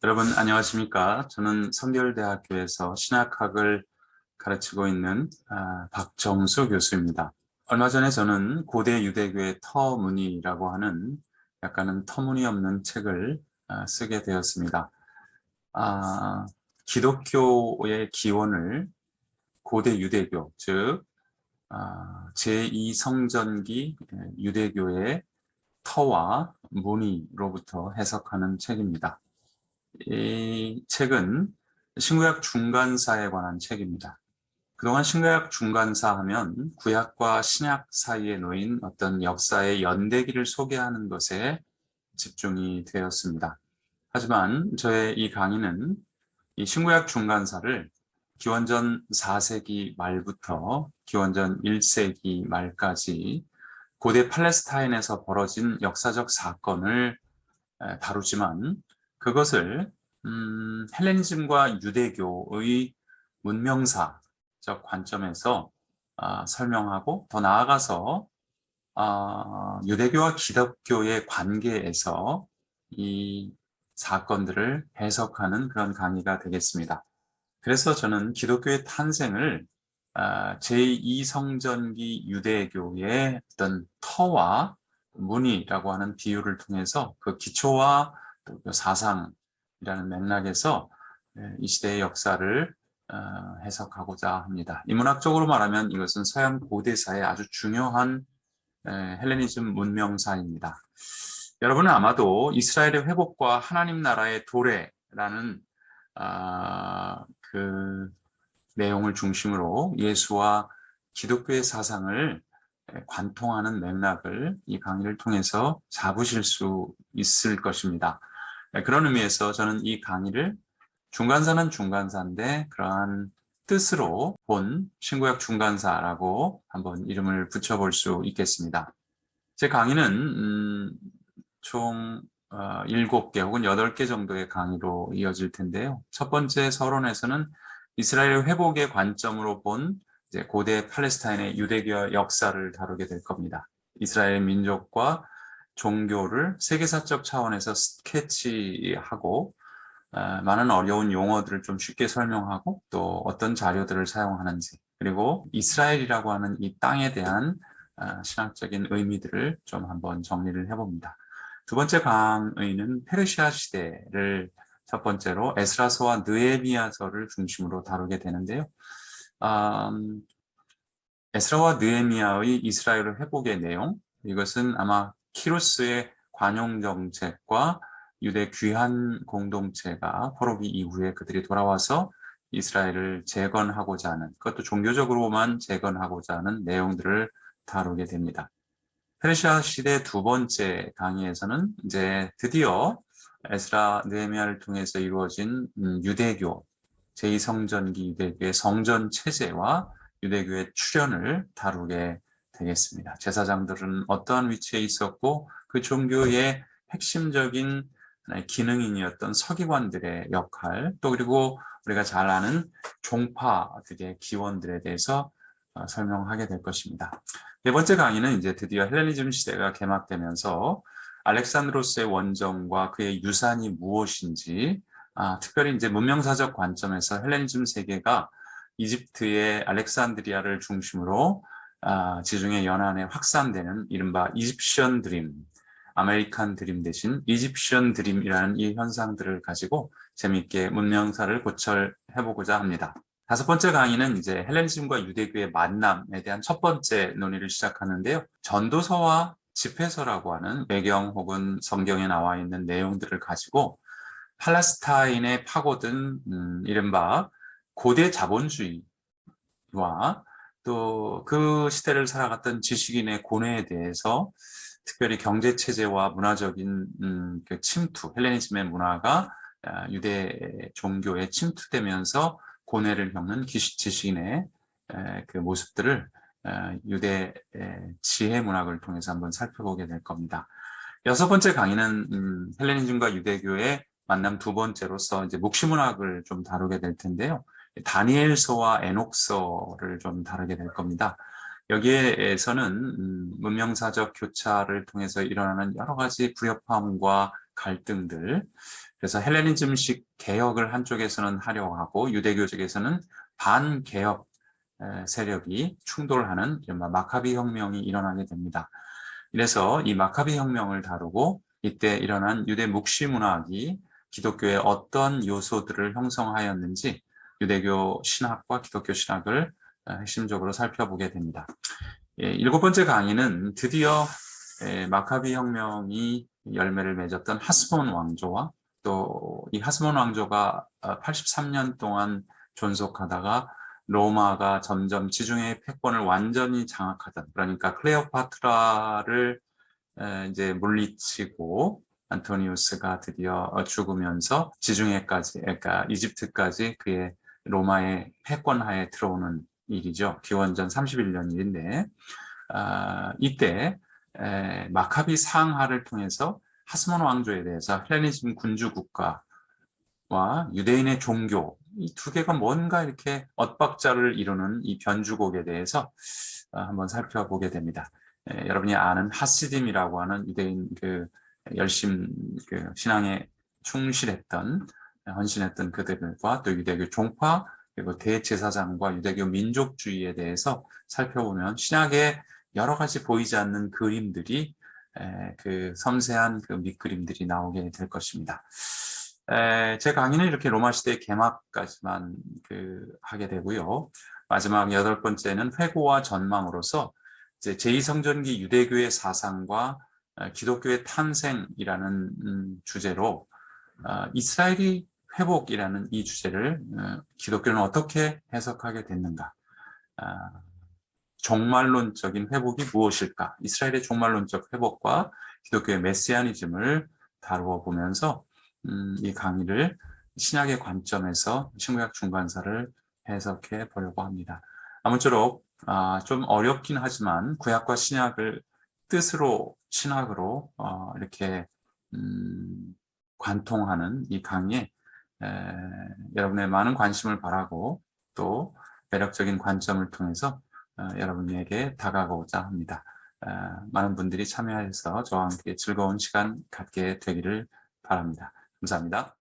여러분 안녕하십니까? 저는 성결대학교에서 신학학을 가르치고 있는 박정수 교수입니다. 얼마 전에 저는 고대 유대교의 터무니라고 하는 약간은 터무니없는 책을 쓰게 되었습니다. 기독교의 기원을 고대 유대교, 즉 제2성전기 유대교의 터와 무니로부터 해석하는 책입니다. 이 책은 신구약 중간사에 관한 책입니다. 그동안 신구약 중간사 하면 구약과 신약 사이에 놓인 어떤 역사의 연대기를 소개하는 것에 집중이 되었습니다. 하지만 저의 이 강의는 이 신구약 중간사를 기원전 4세기 말부터 기원전 1세기 말까지 고대 팔레스타인에서 벌어진 역사적 사건을 다루지만 그것을 헬레니즘과 유대교의 문명사적 관점에서 설명하고 더 나아가서 유대교와 기독교의 관계에서 이 사건들을 해석하는 그런 강의가 되겠습니다. 그래서 저는 기독교의 탄생을 제2성전기 유대교의 어떤 터와 무늬라고 하는 비유를 통해서 그 기초와 또 그 사상이라는 맥락에서 이 시대의 역사를 해석하고자 합니다. 인문학적으로 말하면 이것은 서양 고대사의 아주 중요한 헬레니즘 문명사입니다. 여러분은 아마도 이스라엘의 회복과 하나님 나라의 도래라는 그 내용을 중심으로 예수와 기독교의 사상을 관통하는 맥락을 이 강의를 통해서 잡으실 수 있을 것입니다. 그런 의미에서 저는 이 강의를 중간사는 중간사인데 그러한 뜻으로 본 신구약 중간사라고 한번 이름을 붙여볼 수 있겠습니다. 제 강의는 총 7개 혹은 8개 정도의 강의로 이어질 텐데요. 첫 번째 서론에서는 이스라엘 회복의 관점으로 본 이제 고대 팔레스타인의 유대교 역사를 다루게 될 겁니다. 이스라엘 민족과 종교를 세계사적 차원에서 스케치하고 많은 어려운 용어들을 좀 쉽게 설명하고 또 어떤 자료들을 사용하는지 그리고 이스라엘이라고 하는 이 땅에 대한 신학적인 의미들을 좀 한번 정리를 해봅니다. 두 번째 강의는 페르시아 시대를 첫 번째로 에스라서와 느헤미야서를 중심으로 다루게 되는데요. 에스라와 느헤미야의 이스라엘 회복의 내용, 이것은 아마 키루스의 관용 정책과 유대 귀한 공동체가 포로기 이후에 그들이 돌아와서 이스라엘을 재건하고자 하는, 그것도 종교적으로만 재건하고자 하는 내용들을 다루게 됩니다. 페르시아 시대 두 번째 강의에서는 이제 드디어 에스라 느헤미야를 통해서 이루어진 유대교, 제2성전기 유대교의 성전 체제와 유대교의 출현을 다루게 되겠습니다. 제사장들은 어떠한 위치에 있었고 그 종교의 핵심적인 기능인이었던 서기관들의 역할, 또 그리고 우리가 잘 아는 종파들의 기원들에 대해서 설명하게 될 것입니다. 네 번째 강의는 이제 드디어 헬레니즘 시대가 개막되면서 알렉산드로스의 원정과 그의 유산이 무엇인지, 특별히 이제 문명사적 관점에서 헬레니즘 세계가 이집트의 알렉산드리아를 중심으로 지중해 연안에 확산되는 이른바 이집션 드림, 아메리칸 드림 대신 이집션 드림이라는 이 현상들을 가지고 재미있게 문명사를 고찰해보고자 합니다. 다섯 번째 강의는 이제 헬레니즘과 유대교의 만남에 대한 첫 번째 논의를 시작하는데요. 전도서와 집회서라고 하는 배경 혹은 성경에 나와 있는 내용들을 가지고 팔레스타인에 파고든 이른바 고대 자본주의와 또 그 시대를 살아갔던 지식인의 고뇌에 대해서 특별히 경제 체제와 문화적인 그 침투, 헬레니즘의 문화가 유대 종교에 침투되면서 고뇌를 겪는 지식인의 그 모습들을 유대 지혜 문학을 통해서 한번 살펴보게 될 겁니다. 여섯 번째 강의는 헬레니즘과 유대교의 만남 두 번째로서 이제 묵시문학을 좀 다루게 될 텐데요. 다니엘서와 에녹서를 좀 다루게 될 겁니다. 여기에서는 문명사적 교차를 통해서 일어나는 여러 가지 불협화음과 갈등들, 그래서 헬레니즘식 개혁을 한쪽에서는 하려고 하고 유대교 쪽에서는 반개혁 세력이 충돌하는 이른바 마카비 혁명이 일어나게 됩니다. 이래서 이 마카비 혁명을 다루고 이때 일어난 유대 묵시 문학이 기독교의 어떤 요소들을 형성하였는지 유대교 신학과 기독교 신학을 핵심적으로 살펴보게 됩니다. 일곱 번째 강의는 드디어 마카비 혁명이 열매를 맺었던 하스몬 왕조와 또 이 하스몬 왕조가 83년 동안 존속하다가 로마가 점점 지중해 패권을 완전히 장악하던, 그러니까 클레오파트라를 이제 물리치고 안토니우스가 드디어 죽으면서 지중해까지, 그러니까 이집트까지 그의 로마의 패권하에 들어오는 일이죠. 기원전 31년 일인데 이때 마카비 상하를 통해서 하스몬 왕조에 대해서 헬레니즘 군주 국가와 유대인의 종교, 이 두 개가 뭔가 이렇게 엇박자를 이루는 이 변주곡에 대해서 한번 살펴보게 됩니다. 여러분이 아는 하시딤이라고 하는 유대인 그 열심 그 신앙에 충실했던 헌신했던 그들과 또 유대교 종파 그리고 대제사장과 유대교 민족주의에 대해서 살펴보면 신약에 여러 가지 보이지 않는 그림들이 그 섬세한 그 밑그림들이 나오게 될 것입니다. 제 강의는 이렇게 로마 시대 개막까지만 하게 되고요. 마지막 여덟 번째는 회고와 전망으로서 이제 제2성전기 유대교의 사상과 기독교의 탄생이라는 주제로 이스라엘이 회복이라는 이 주제를 기독교는 어떻게 해석하게 됐는가? 종말론적인 회복이 무엇일까? 이스라엘의 종말론적 회복과 기독교의 메시아니즘을 다루어 보면서 이 강의를 신약의 관점에서 신구약 중간사를 해석해 보려고 합니다. 아무쪼록 좀 어렵긴 하지만 구약과 신약을 뜻으로 신학으로 이렇게 관통하는 이 강의에 여러분의 많은 관심을 바라고 또 매력적인 관점을 통해서 여러분에게 다가가고자 합니다. 많은 분들이 참여해서 저와 함께 즐거운 시간 갖게 되기를 바랍니다. 감사합니다.